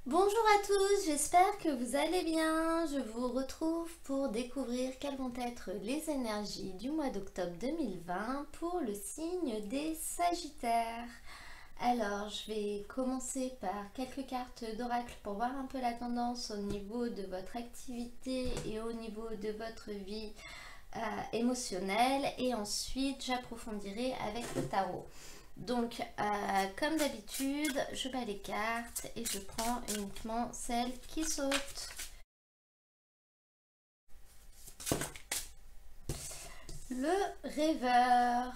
Bonjour à tous, j'espère que vous allez bien. Je vous retrouve pour découvrir quelles vont être les énergies du mois d'octobre 2020 pour le signe des Sagittaires. Alors, je vais commencer par quelques cartes d'oracle pour voir un peu la tendance au niveau de votre activité et au niveau de votre vie émotionnelle. Et ensuite, j'approfondirai avec le tarot. Donc, comme d'habitude, je bats les cartes et je prends uniquement celles qui sautent. Le rêveur.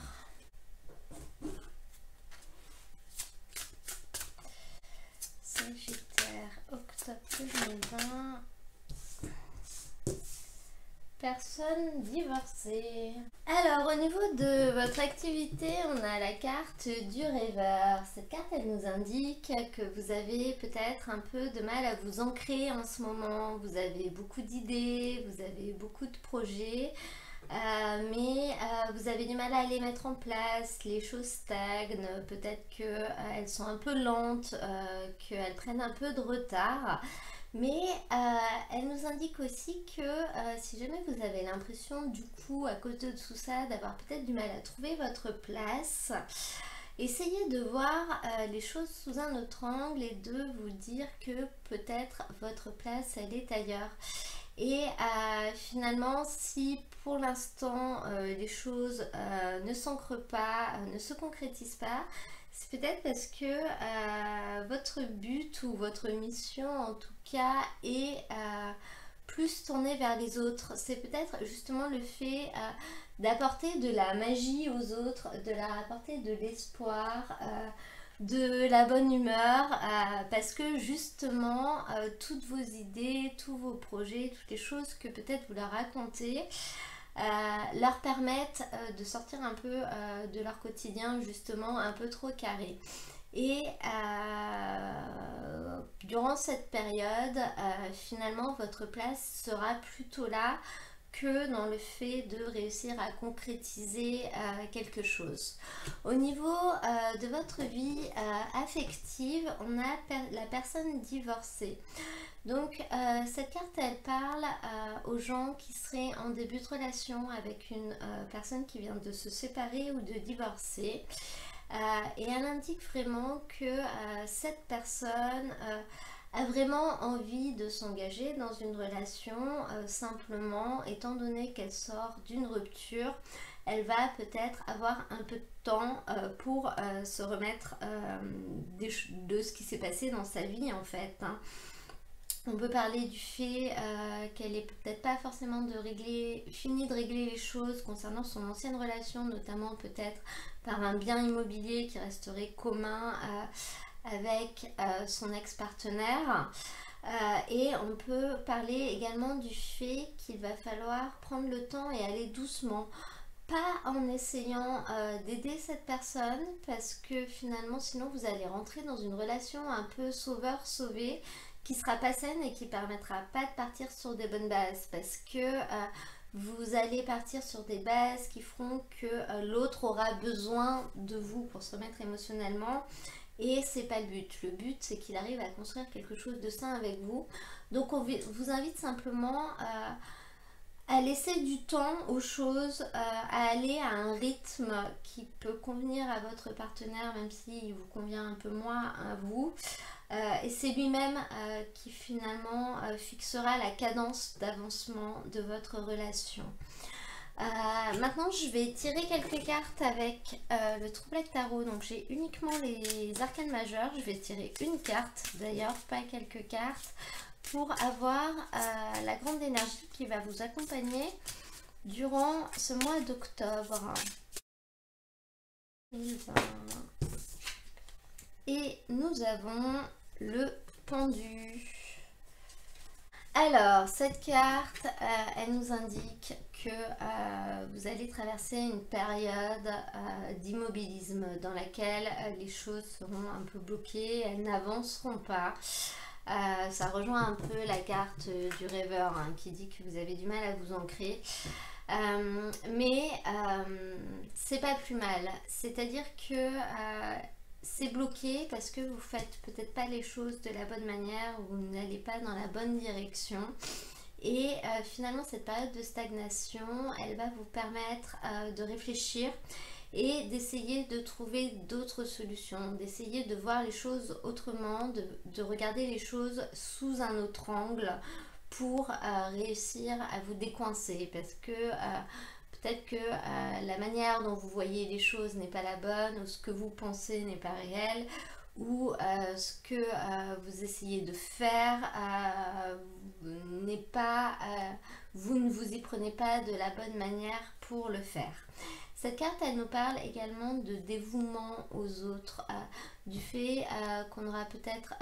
Sagittaire, octobre 2020. Personne divorcée. Alors, au niveau de votre activité, on a la carte du rêveur. Cette carte, elle nous indique que vous avez peut-être un peu de mal à vous ancrer en ce moment. Vous avez beaucoup d'idées, vous avez beaucoup de projets, mais vous avez du mal à les mettre en place. Les choses stagnent, peut-être qu'elles sont un peu lentes, qu'elles prennent un peu de retard. Mais elle nous indique aussi que si jamais vous avez l'impression du coup à cause de tout ça d'avoir peut-être du mal à trouver votre place, essayez de voir les choses sous un autre angle et de vous dire que peut-être votre place elle est ailleurs. Et finalement, si pour l'instant les choses ne s'ancrent pas, ne se concrétisent pas, c'est peut-être parce que votre but ou votre mission en tout cas est plus tournée vers les autres. C'est peut-être justement le fait d'apporter de la magie aux autres, de leur apporter de l'espoir, de la bonne humeur, parce que justement toutes vos idées, tous vos projets, toutes les choses que peut-être vous leur racontez leur permettent de sortir un peu de leur quotidien justement un peu trop carré. Et durant cette période, finalement, votre place sera plutôt là que dans le fait de réussir à concrétiser quelque chose. Au niveau de votre vie affective, on a la personne divorcée. Donc cette carte elle parle aux gens qui seraient en début de relation avec une personne qui vient de se séparer ou de divorcer. Et elle indique vraiment que cette personne a vraiment envie de s'engager dans une relation, simplement étant donné qu'elle sort d'une rupture, elle va peut-être avoir un peu de temps pour se remettre de ce qui s'est passé dans sa vie en fait, hein. On peut parler du fait qu'elle est peut-être pas forcément fini de régler les choses concernant son ancienne relation, notamment peut-être par un bien immobilier qui resterait commun avec son ex-partenaire. Et on peut parler également du fait qu'il va falloir prendre le temps et aller doucement. Pas en essayant d'aider cette personne, parce que finalement sinon vous allez rentrer dans une relation un peu sauveur-sauvé qui sera pas saine et qui permettra pas de partir sur des bonnes bases, parce que vous allez partir sur des bases qui feront que l'autre aura besoin de vous pour se remettre émotionnellement, et c'est pas le but. Le but c'est qu'il arrive à construire quelque chose de sain avec vous. Donc on vous invite simplement à laisser du temps aux choses, à aller à un rythme qui peut convenir à votre partenaire, même s'il vous convient un peu moins à vous. Et c'est lui-même qui finalement fixera la cadence d'avancement de votre relation. Maintenant, je vais tirer quelques cartes avec le Troublette Tarot. Donc, j'ai uniquement les arcanes majeures. Je vais tirer une carte, d'ailleurs, pas quelques cartes, pour avoir la grande énergie qui va vous accompagner durant ce mois d'octobre 2020. Et nous avons le pendu. Alors, cette carte, elle nous indique que vous allez traverser une période d'immobilisme dans laquelle les choses seront un peu bloquées, elles n'avanceront pas. Ça rejoint un peu la carte du rêveur, hein, qui dit que vous avez du mal à vous ancrer. Mais c'est pas plus mal. C'est-à-dire que c'est bloqué parce que vous faites peut-être pas les choses de la bonne manière, ou vous n'allez pas dans la bonne direction. Et finalement, cette période de stagnation, elle va vous permettre de réfléchir et d'essayer de trouver d'autres solutions, d'essayer de voir les choses autrement, de regarder les choses sous un autre angle pour réussir à vous décoincer, parce que peut-être que la manière dont vous voyez les choses n'est pas la bonne, ou ce que vous pensez n'est pas réel, ou ce que vous essayez de faire n'est pas, vous ne vous y prenez pas de la bonne manière pour le faire. Cette carte, elle nous parle également de dévouement aux autres, du fait qu'on aura peut-être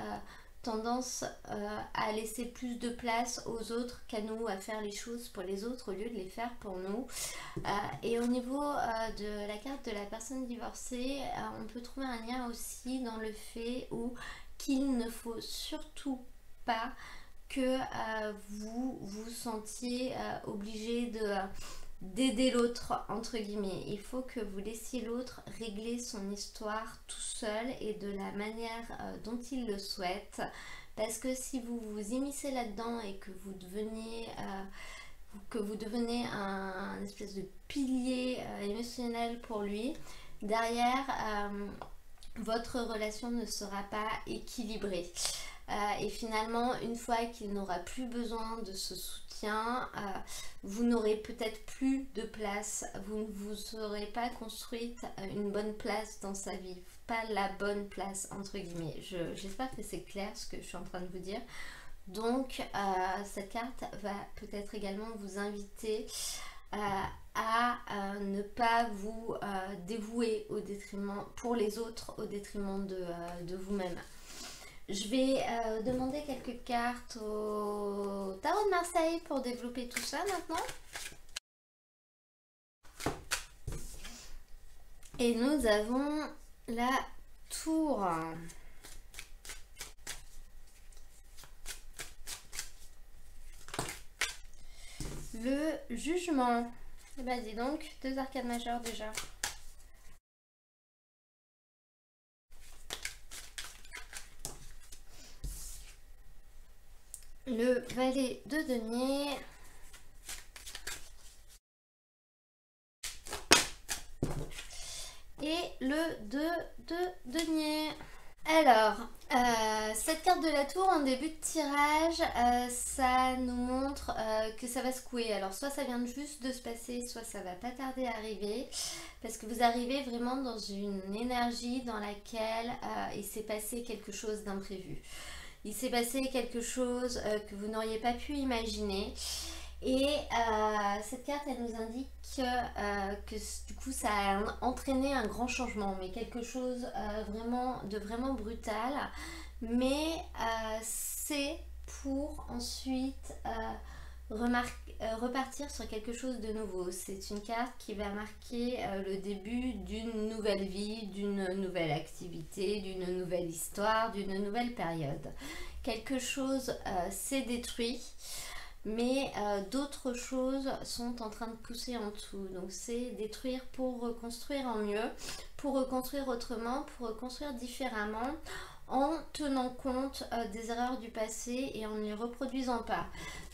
tendance à laisser plus de place aux autres qu'à nous, à faire les choses pour les autres au lieu de les faire pour nous. Et au niveau de la carte de la personne divorcée, on peut trouver un lien aussi dans le fait où qu'il ne faut surtout pas que vous vous sentiez obligé d'aider l'autre, entre guillemets. Il faut que vous laissiez l'autre régler son histoire tout seul et de la manière dont il le souhaite, parce que si vous vous immiscez là-dedans et que vous devenez un espèce de pilier émotionnel pour lui, derrière votre relation ne sera pas équilibrée. Et finalement, une fois qu'il n'aura plus besoin de ce soutien, vous n'aurez peut-être plus de place, vous ne vous aurez pas construite une bonne place dans sa vie, pas la bonne place entre guillemets. J'espère que c'est clair ce que je suis en train de vous dire. Donc cette carte va peut-être également vous inviter à ne pas vous dévouer au détriment pour les autres, au détriment de vous-même. Je vais demander quelques cartes au Tarot de Marseille pour développer tout ça maintenant. Et nous avons la Tour. Le Jugement. Et bah dis donc, 2 arcades majeures déjà. Le Valet de Denier. Et le 2 de Denier. Alors, cette carte de la Tour en début de tirage, ça nous montre que ça va secouer. Alors soit ça vient juste de se passer, soit ça va pas tarder à arriver, parce que vous arrivez vraiment dans une énergie dans laquelle il s'est passé quelque chose d'imprévu. Il s'est passé quelque chose que vous n'auriez pas pu imaginer. Et cette carte, elle nous indique que du coup, ça a entraîné un grand changement, mais quelque chose de vraiment brutal. Mais c'est pour ensuite repartir sur quelque chose de nouveau. C'est une carte qui va marquer le début d'une nouvelle vie, d'une nouvelle activité, d'une nouvelle histoire, d'une nouvelle période. Quelque chose s'est détruit, mais d'autres choses sont en train de pousser en dessous. Donc c'est détruire pour reconstruire en mieux, pour reconstruire autrement, pour reconstruire différemment, en tenant compte des erreurs du passé et en ne les reproduisant pas.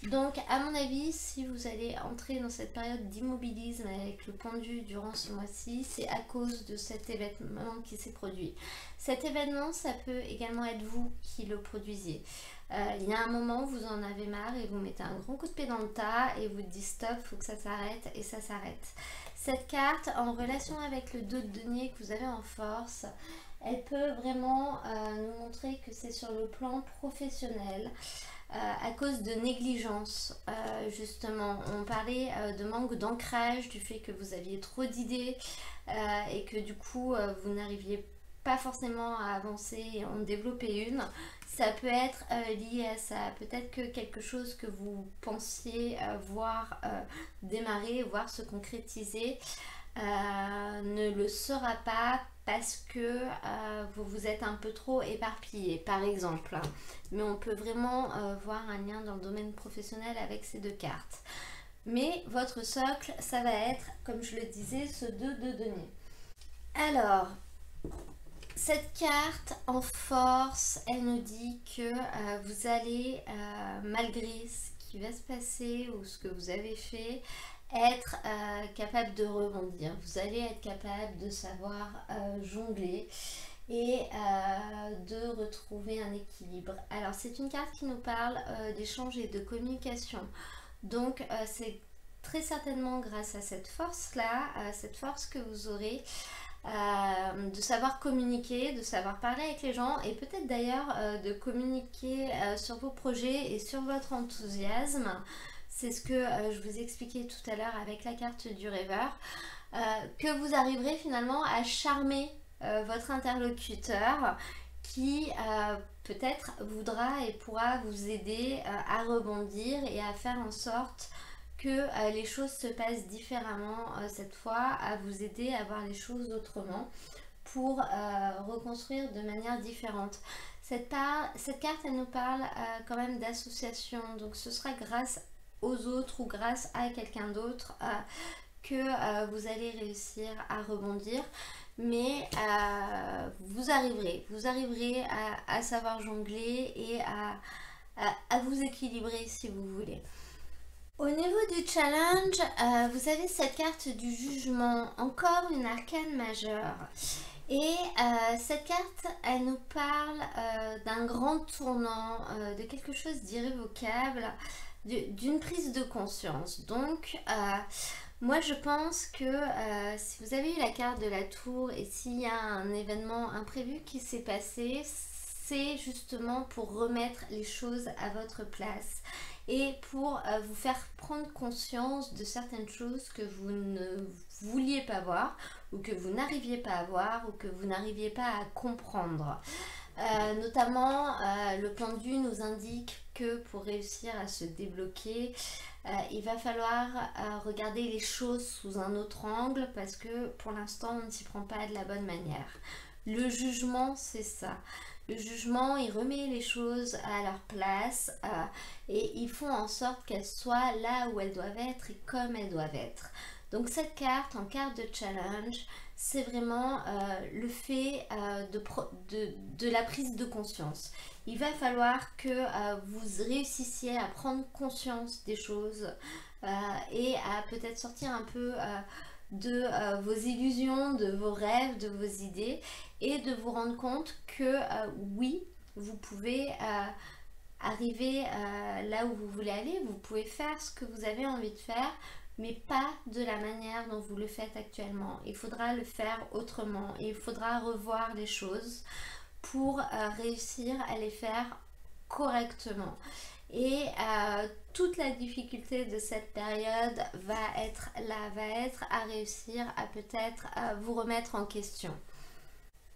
Donc à mon avis, si vous allez entrer dans cette période d'immobilisme avec le pendu durant ce mois-ci, c'est à cause de cet événement qui s'est produit. Cet événement, ça peut également être vous qui le produisiez. Il y a un moment, vous en avez marre et vous mettez un grand coup de pied dans le tas et vous dites stop, il faut que ça s'arrête, et ça s'arrête. Cette carte, en relation avec le 2 de denier que vous avez en force, elle peut vraiment nous montrer que c'est sur le plan professionnel, à cause de négligence, justement. On parlait de manque d'ancrage, du fait que vous aviez trop d'idées et que du coup vous n'arriviez pas forcément à avancer et en développer une. Ça peut être lié à ça. Peut-être que quelque chose que vous pensiez voir démarrer, voir se concrétiser, ne le sera pas parce que vous vous êtes un peu trop éparpillé, par exemple. Mais on peut vraiment voir un lien dans le domaine professionnel avec ces deux cartes. Mais votre socle, ça va être, comme je le disais, ce 2 de denier. Alors, Cette carte en force, elle nous dit que vous allez, malgré ce qui va se passer ou ce que vous avez fait, être capable de rebondir. Vous allez être capable de savoir jongler et de retrouver un équilibre. Alors c'est une carte qui nous parle d'échange et de communication. Donc c'est très certainement grâce à cette force-là, cette force que vous aurez, de savoir communiquer, de savoir parler avec les gens et peut-être d'ailleurs de communiquer sur vos projets et sur votre enthousiasme. C'est ce que je vous expliquais tout à l'heure avec la carte du rêveur, que vous arriverez finalement à charmer votre interlocuteur qui peut-être voudra et pourra vous aider à rebondir et à faire en sorte que les choses se passent différemment cette fois, à vous aider à voir les choses autrement pour reconstruire de manière différente. Cette carte, elle nous parle quand même d'association, donc ce sera grâce aux autres ou grâce à quelqu'un d'autre que vous allez réussir à rebondir, mais vous arriverez à savoir jongler et à vous équilibrer si vous voulez. Au niveau du challenge, vous avez cette carte du jugement, encore une arcane majeure. Et cette carte, elle nous parle d'un grand tournant, de quelque chose d'irrévocable, d'une prise de conscience. Donc, moi je pense que si vous avez eu la carte de la tour et s'il y a un événement imprévu qui s'est passé, c'est justement pour remettre les choses à votre place et pour vous faire prendre conscience de certaines choses que vous ne vouliez pas voir ou que vous n'arriviez pas à voir ou que vous n'arriviez pas à comprendre. Notamment, le pendu nous indique que pour réussir à se débloquer, il va falloir regarder les choses sous un autre angle parce que pour l'instant on ne s'y prend pas de la bonne manière. Le jugement, c'est ça. Le jugement, il remet les choses à leur place et ils font en sorte qu'elles soient là où elles doivent être et comme elles doivent être. Donc cette carte, en carte de challenge, c'est vraiment le fait de la prise de conscience. Il va falloir que vous réussissiez à prendre conscience des choses et à peut-être sortir un peu de vos illusions, de vos rêves, de vos idées et de vous rendre compte que oui, vous pouvez arriver là où vous voulez aller, vous pouvez faire ce que vous avez envie de faire, mais pas de la manière dont vous le faites actuellement. Il faudra le faire autrement, il faudra revoir les choses pour réussir à les faire correctement. Et toute la difficulté de cette période va être à réussir à peut-être vous remettre en question.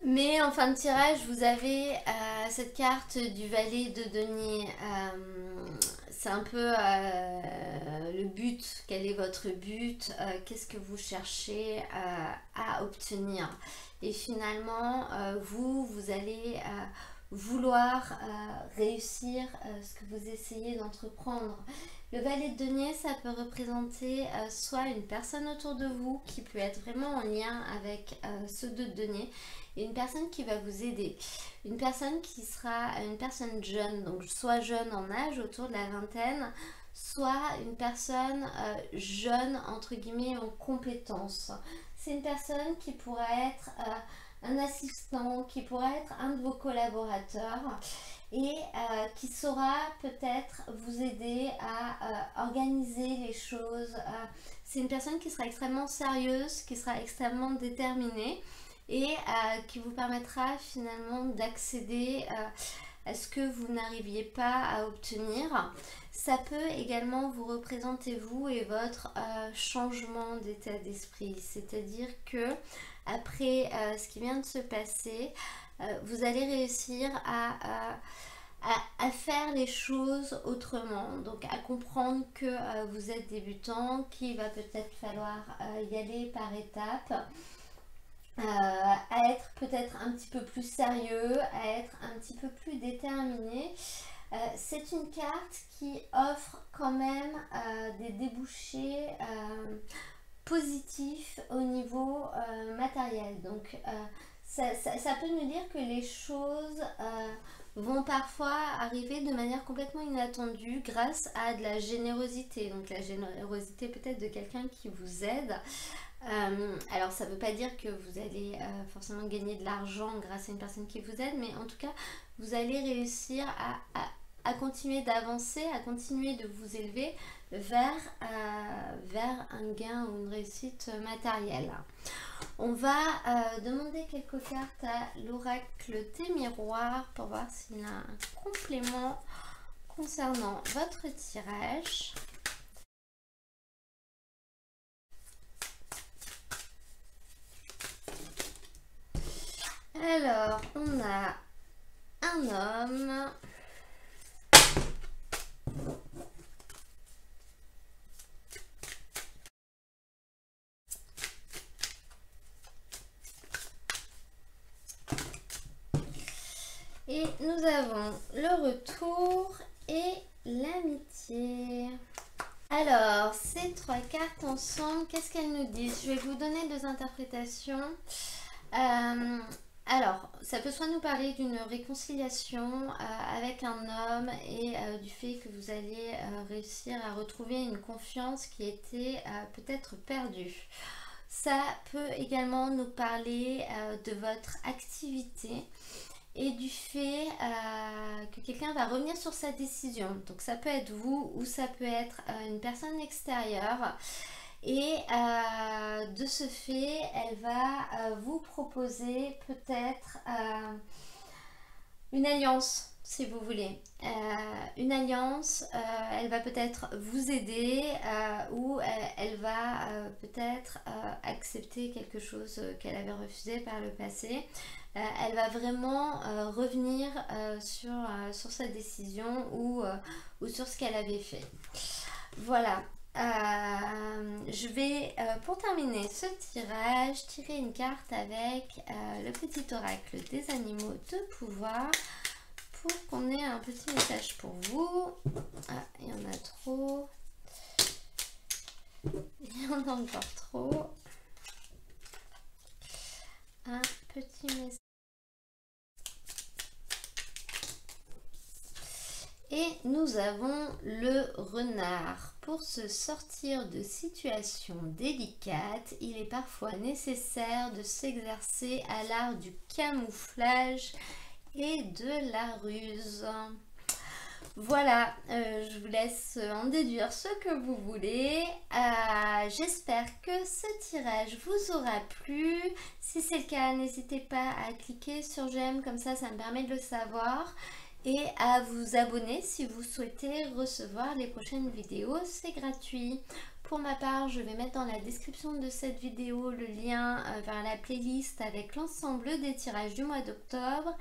Mais en fin de tirage, vous avez cette carte du valet de denier. C'est un peu le but. Quel est votre but? Qu'est-ce que vous cherchez à obtenir? Et finalement, vous allez vouloir réussir ce que vous essayez d'entreprendre. Le valet de denier, ça peut représenter soit une personne autour de vous qui peut être vraiment en lien avec ce deux de denier, et une personne qui va vous aider. Une personne qui sera une personne jeune, donc soit jeune en âge, autour de la vingtaine, soit une personne jeune, entre guillemets, en compétences. C'est une personne qui pourrait être un assistant, qui pourrait être un de vos collaborateurs et qui saura peut-être vous aider à organiser les choses. C'est une personne qui sera extrêmement sérieuse, qui sera extrêmement déterminée et qui vous permettra finalement d'accéder à ce que vous n'arriviez pas à obtenir. Ça peut également vous représenter vous et votre changement d'état d'esprit, c'est-à-dire que après ce qui vient de se passer, vous allez réussir à faire les choses autrement, donc à comprendre que vous êtes débutant, qu'il va peut-être falloir y aller par étapes, à être peut-être un petit peu plus sérieux, à être un petit peu plus déterminé. C'est une carte qui offre quand même des débouchés positifs au niveau matériel. Donc ça peut nous dire que les choses vont parfois arriver de manière complètement inattendue grâce à de la générosité. Donc la générosité peut-être de quelqu'un qui vous aide. Alors ça ne veut pas dire que vous allez forcément gagner de l'argent grâce à une personne qui vous aide, mais en tout cas vous allez réussir à continuer d'avancer, à continuer de vous élever vers un gain ou une réussite matérielle. On va demander quelques cartes à l'oracle des miroirs pour voir s'il y a un complément concernant votre tirage. Alors, on a un homme. Et nous avons le retour et l'amitié. Alors, ces trois cartes ensemble, qu'est-ce qu'elles nous disent? Je vais vous donner deux interprétations. Alors, ça peut soit nous parler d'une réconciliation avec un homme et du fait que vous allez réussir à retrouver une confiance qui était peut-être perdue. Ça peut également nous parler de votre activité et du fait que quelqu'un va revenir sur sa décision. Donc ça peut être vous ou ça peut être une personne extérieure. Et de ce fait, elle va vous proposer peut-être une alliance, si vous voulez. Une alliance, elle va peut-être vous aider ou elle va peut-être accepter quelque chose qu'elle avait refusé par le passé. Elle va vraiment revenir sur sa décision ou sur ce qu'elle avait fait. Voilà. Je vais pour terminer ce tirage tirer une carte avec le petit oracle des animaux de pouvoir pour qu'on ait un petit message pour vous. Ah, il y en a trop, il y en a encore trop. Un petit message. Et nous avons le renard. Pour se sortir de situations délicates, il est parfois nécessaire de s'exercer à l'art du camouflage et de la ruse. Voilà, je vous laisse en déduire ce que vous voulez. J'espère que ce tirage vous aura plu. Si c'est le cas, n'hésitez pas à cliquer sur j'aime, comme ça me permet de le savoir. Et à vous abonner si vous souhaitez recevoir les prochaines vidéos, c'est gratuit. Pour ma part, je vais mettre dans la description de cette vidéo le lien vers la playlist avec l'ensemble des tirages du mois d'octobre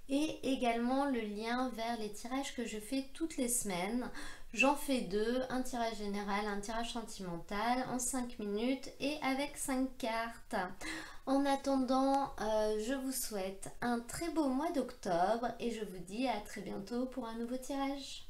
et également le lien vers les tirages que je fais toutes les semaines. J'en fais deux, un tirage général, un tirage sentimental en 5 minutes et avec 5 cartes. En attendant, je vous souhaite un très beau mois d'octobre et je vous dis à très bientôt pour un nouveau tirage.